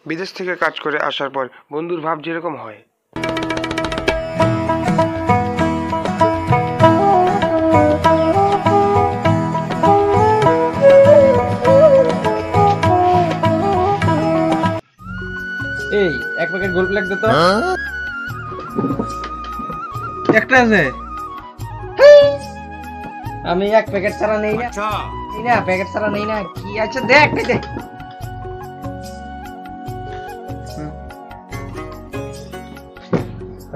বিদেশ থেকে কাজ করে আসার পর বন্ধুর ভাব যেরকম হয়। এই এক প্যাকেট গোল প্লেট দে তো। একটা আছে। আমি এক প্যাকেট ছাড়া নেই না। আচ্ছা এই না প্যাকেট ছাড়া নেই না। কি আছে দেখ দে।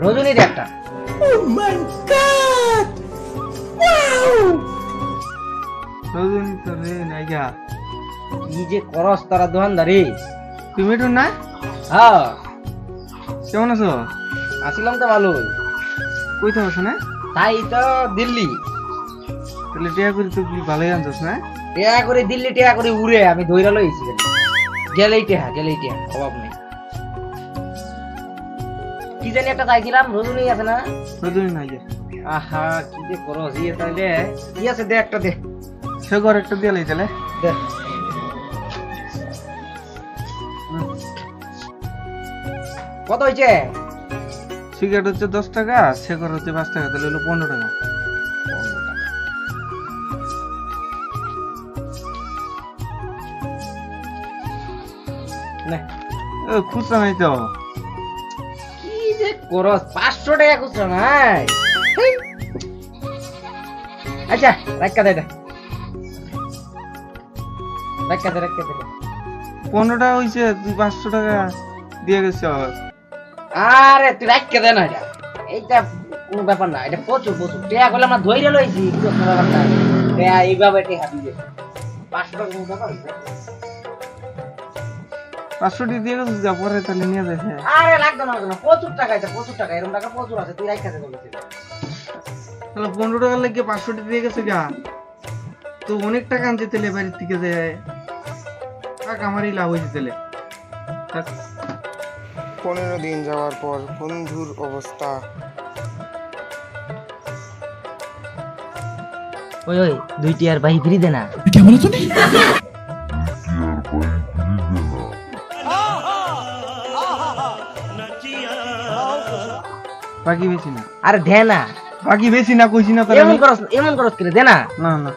রজনী দে একটা। ও মাই গড ওয়াও রজনী তো রে নাইগা কি যে করস তারা দোকানদারি। তুমি তো না? হ্যাঁ কেমন আছো? আসিলাম তো ভালোই। কই থাকছ না? তাই তো দিল্লি। তাহলে টিয়া করে তো কি ভালোই আনছস না? টিয়া করে দিল্লি টিয়া করে উড়ে আমি ধইরা লইছি গেলেই টিয়া অভাব নেই। কি জানি একটা চাইছিলাম রজনী আছে না? রজনী নাই। আহা কি যে করস ইয়ে তাইলে কি আছে দে একটা দে। সে ঘর একটা দিয়ে লই তাহলে দে। কত হইছে? সিগারেট হচ্ছে 10 টাকা, শেকর হচ্ছে 5 টাকা, তাহলে হলো 15 টাকা। না ও খুচরা নাই তো। কি যে করস 500 টাকা খুচরা নাই। আচ্ছা রাখা দে দে। রাখা দে 15 টাকা হইছে, তুই 500 টাকা দিয়ে গেছিস। আরে তুই রাখকে দে না, এইটা কোনো ব্যাপার না, এটা প্রচুর টেয়া করলে আমরা ধৈর্য লইছি ব্যাপার না। টেয়া এইভাবে টেয়া দিবে 500 টাকা কোনো ব্যাপার না। 500 টাকা দিয়ে গেছিস যা পরে তাহলে নিয়ে যাইছে। আরে লাগবে না প্রচুর টাকা, এটা প্রচুর টাকা, এরকম টাকা প্রচুর আছে, তুই রাখকে দে বলছিস। তাহলে 15 টাকা লাগিয়ে 500 টাকা দিয়ে গেছে গা, তো অনেক টাকা আনতে তেলে বাড়ির থেকে যায়, টাকা আমারই লাভ হয়েছে তেলে। 15 দিন যাওয়ার পর বন্ধুর অবস্থা। ওই ওই দুইটি আর ভাই ফ্রি দে না। বাকি বেশি না। আরে দে না, বাকি বেশি না কইছি না। এমন করস করে দে না। না না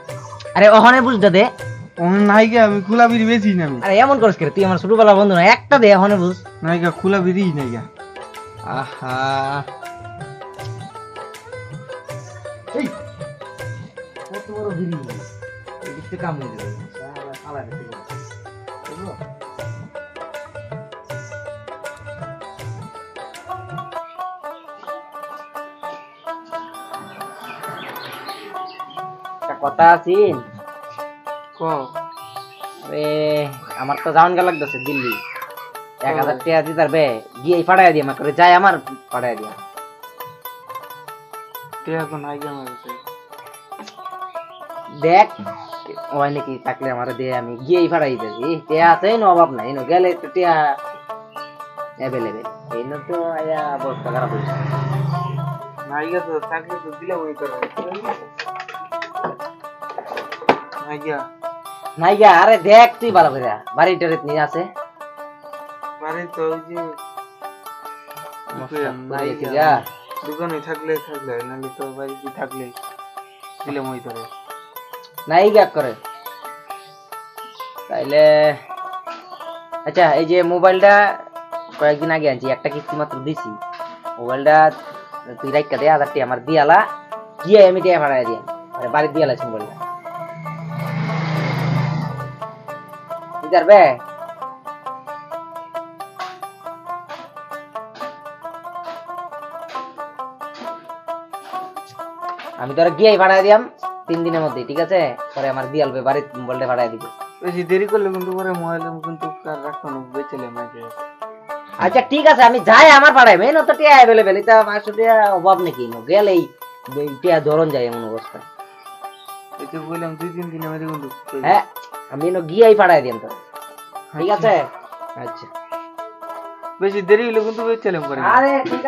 আরে ওখানে বুঝটা দে। ওখানে নাই গে, আমি খোলা বিড়ি বেশি না আমি। আরে এমন করস করে, তুই আমার ছোটবেলা বন্ধু না, একটা দে ওখানে বুঝ। নাই গে খোলা বিড়ি নাই গে। আহা এই কত বড় বিড়ি, এই দিকতে কাম হয়ে যাবে সারা সালা রে। বুঝলো একটা কথা আছিস ক। আরে আমার তো যাওন গা লাগতেছে দিল্লি, 1000 টাকা দিতে পারবে? গিয়ে পাঠায় দিই আমাকে, যাই আমার পাঠায় দিয়া। টাকা তো নাই গে আমার কাছে। দেখ ওই নাকি থাকলে আমারে দে, আমি গিয়েই পাঠাই দিই। টাকা আছে না অভাব নাই, এনো গেলে তো টাকা अवेलेबल, এনো তো আয়া অবস্থা খারাপ হইছে। নাই গে তো থাকলে তো দিলে ওই করে। নাই গে আরে দেখ তুই ভালো করে বাড়িটার নিয়ে আছে। বাড়ি তো ওই যে নাই গে দোকানে থাকলে নালে তো বাড়িতে থাকলে দিলে মই করে। নাই গে করে তাইলে। আচ্ছা এই যে মোবাইলটা কয়েকদিন আগে আনছি, একটা কিস্তি মাত্র দিছি। মোবাইলটা তুই রাখা দে, 1000 টাকা আমার দিয়ালা, গিয়ে আমি টাকা ভাড়ায় দিয়া আরে বাড়ি দিয়ালা মোবাইলটা আমি তোরা গিয়ে ভাড়ায় দিয়াম 3 দিনের মধ্যে, ঠিক আছে? পরে আমার দিয়ালবে বাড়ির মোবাইলটা ভাড়ায় দিবে। বেশি দেরি করলে কিন্তু পরে মোবাইল কিন্তু কার রাখতো না, বেচলে মাঝে। আচ্ছা ঠিক আছে আমি যাই, আমার ভাড়ায় মেন তো টিয়া अवेलेबल, এটা 500 টাকা অভাব নাকি গেলেই টিয়া ধরন যায় এমন অবস্থা। এটা বললাম 2-3 দিনের মধ্যে কিন্তু। হ্যাঁ আমি গিয়েই ভাড়ায় দিয়াম তো, ঠিক আছে? আচ্ছা বেশি দেরি হলে কিন্তু বেচলে পরে। আরে ঠিক